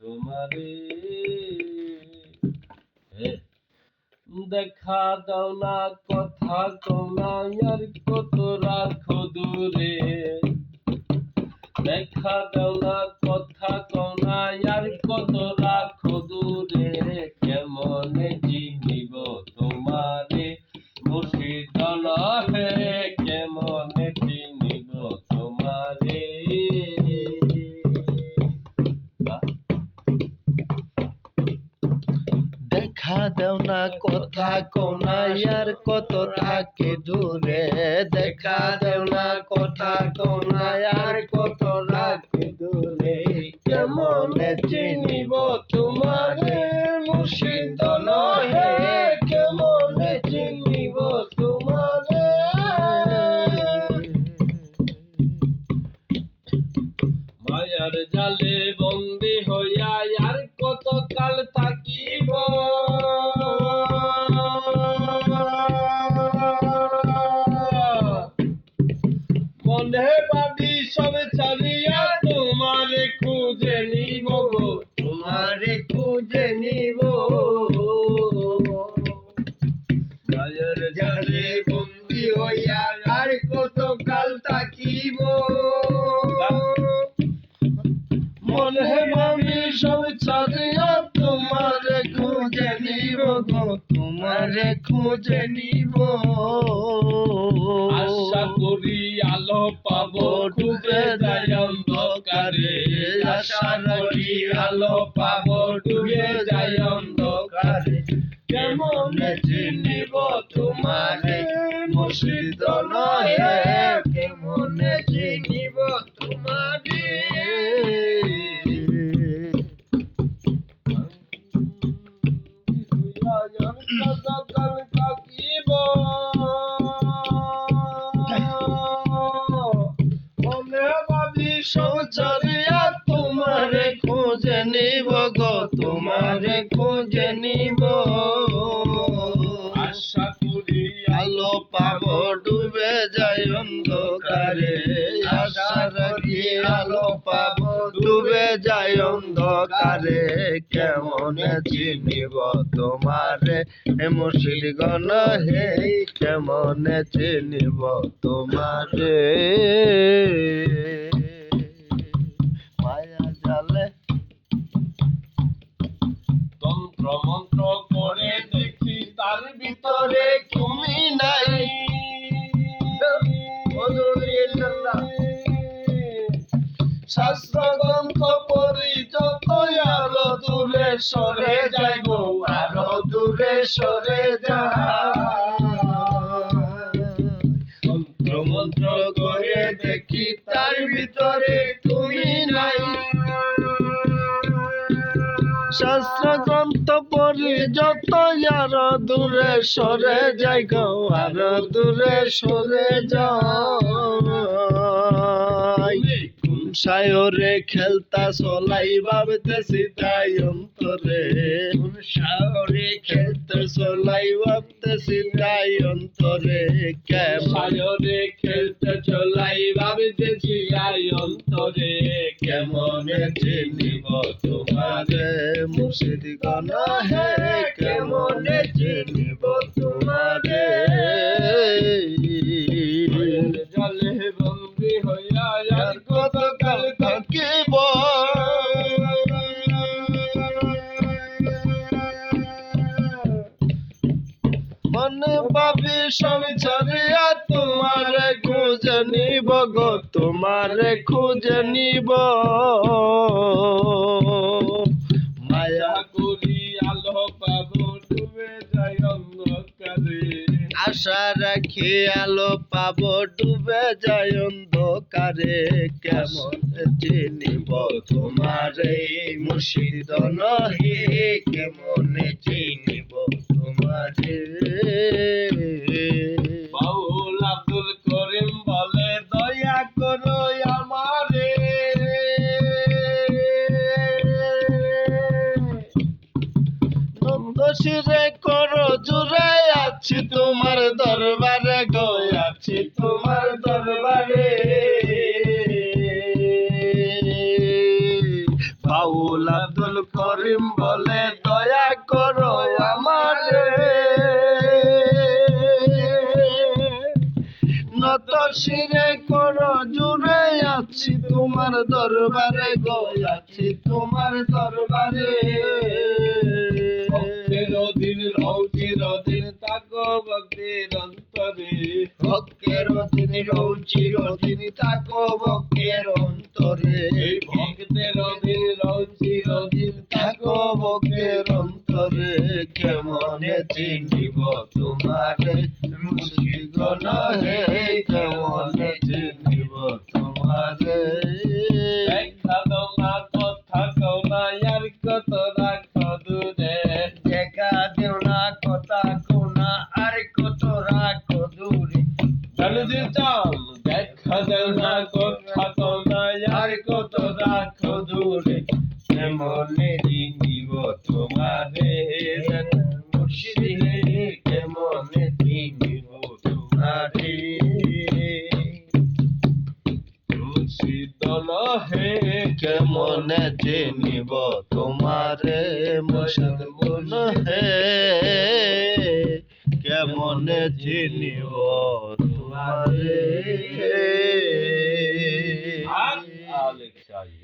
তোমারে। দেখা দাও না, কথা কও না, আর কত রাখো দূরে। দেখা দাও না, কথা কও না, আর কত রাখো দূরে। কেমনে চিনিব তোমারে মুর্শিদ হে, কেমনে চিনিব তোমারে। দেখা দাও না, কথা কও না, আর কত থাকে দূরে। দেখা দাও না, কথা কও না, আর কত থাকে দূরে। কেমনে চিনিব তোমারে মুর্শিদ হে, কেমনে চিনিব তোমারে। মায়ার জালে বন্দি হইয়া আর কত কাল থাকিব। মনে ভাবি সব ছাড়িয়া তোমারে খুঁজে নিব গো, তোমারে খুঁজে নিব। মায়ার জালে বন্দি হইয়া আর কত কাল থাকিব। মনে ভাবি সব ছাড়িয়া তোমারে খুঁজে নিব গো, তোমারে খুঁজে নিব। আশা করি আলো পাবো ডুবে যায় অন্ধকারে। আশা করি আলো পাবো ডুবে যায় অন্ধকারে। কেমনে চিনিব তোমারে মুর্শিদ হে, কেমনে চিনিব তোমারে। সঞ্চারিয়া তোমারে খুঁজে নিব গো, তোমারে খুঁজে নিব। আশা করি আলো পাবো ডুবে যায় অন্ধকারে। আশা রাখি আলো পাবো ডুবে যায় অন্ধকারে। কেমনে চিনিব তোমারে মুর্শিদ হে, কেমনে চিনিব তোমারে। মায়া জালে তন্ত্র মন্ত্র করে দেখি তার ভিতরে তুমি নাই। শাস্ত্র গ্রন্থ পড়ি যত আরো দূরে সরে যাই গো, আরো দূরে সরে যাই। তন্ত্র মন্ত্র করে দেখি তার ভিতরে তুমি নাই। শাস্ত্র গ্রন্থ পড়ি যত আরো দূরে সরে যাই গো, আরো দূরে সরে যাই। সায়রে খেলতা চলাই ভাবতেছি তাই অন্তরে। সায়রে খেলতে চলাই ভাবতেছি তাই অন্তরে। সায়রে খেলতে চলাই ভাবিতেছি আই অন্তরে। কেমনে চিনিব তোমারে মুর্শিদ হে, কেমনে চিনিব তোমারে। জলে বন্দি হইয়া আর কত কাল থাকিব। মনে ভাবি সব ছাড়িয়া তোমারে খুঁজে নিব গো, তোমারে খুঁজে নিব। মায়া করি আলো পাবো ডুবে যায় অন্ধকারে। আশা রাখি আলো পাবো ডুবে যায় অন্ধকারে। কেমনে চিনিব তোমারে মুর্শিদ হে, কেমনে চিনিব তোমারে। বাউল আব্দুল করিম বলে দয়া করো আমারে। নন্দ শিরে করো জুড়ে আছি তোমার দরবারে গো, আছি তোমার দরবারে। বাউল আব্দুল আব্দুল করিম বলে দয়া করো আমারে নত শিরে করো জুড়ে আছি তোমার দরবারে গো আছি তোমার দরবারে ভক্তের অধীন রও চিরদিন থাকো ভক্তির অন্তরে ভক্তের অধীন রও চিরদিন থাকো ভক্তের অন্তরে ভক্তের অধীন রও চিরদিন থাকো ভক্তের অন্তরে কেমনে চিনিব তোমারে মুর্শিদগণ হে কেমনে চিনিব তোমারে দেখা দাও না কথা কও না আর কত রাখো দূরে দেখা দেও না কথা কোনা আর কত রাখো দূরে জানুদিন চাল দেখা দাও না কথা কও না আর কত রাখো দূরে কেমনে চিনিব তোমারে মুর্শিদ হে কেমনে চিনিব তোমারে মুর্শিদন হে কেমনে চিনিব তোমারে মুর্শিদ গুণ হে কেমনে চিনিব তোমারে আলেক শাহী